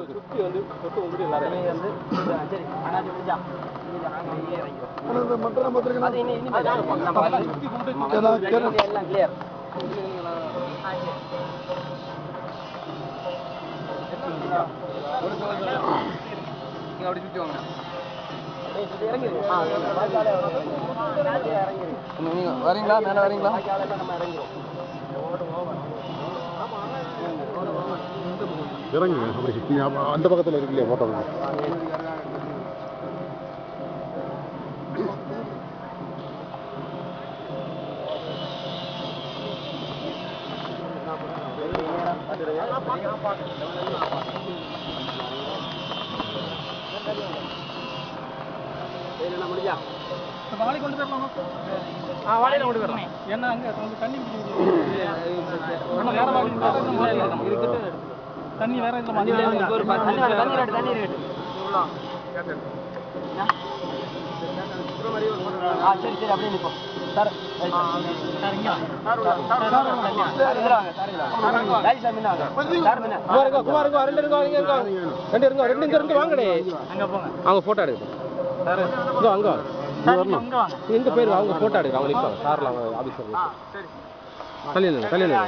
சுத்தி வந்து கொட்டு வந்துட்டு எல்லாரும் வந்து சரி அண்ணாச்சி முடிஞ்சா எல்லாம் கிளியர் அப்படி சுத்தி வாங்க வரீங்களா மேல வரீங்களா இறங்குங்க அப்படி அந்த பக்கத்தில் இருக்கு இல்லையா போட்டோ வாழை கொண்டு போயிடலாமா வாழையில கொண்டு போயிடலாம் ஏன்னா அங்கே தண்ணி தண்ணி வேற தண்ணி சரி சரி அப்படியே நிற்போம் சார் அவங்க போட்டோ எடுக்கணும் எங்க பேர் அவங்க போட்டோ எடுக்க அவங்க சார்ல அவங்க ஆபீசர் கல்யாணம்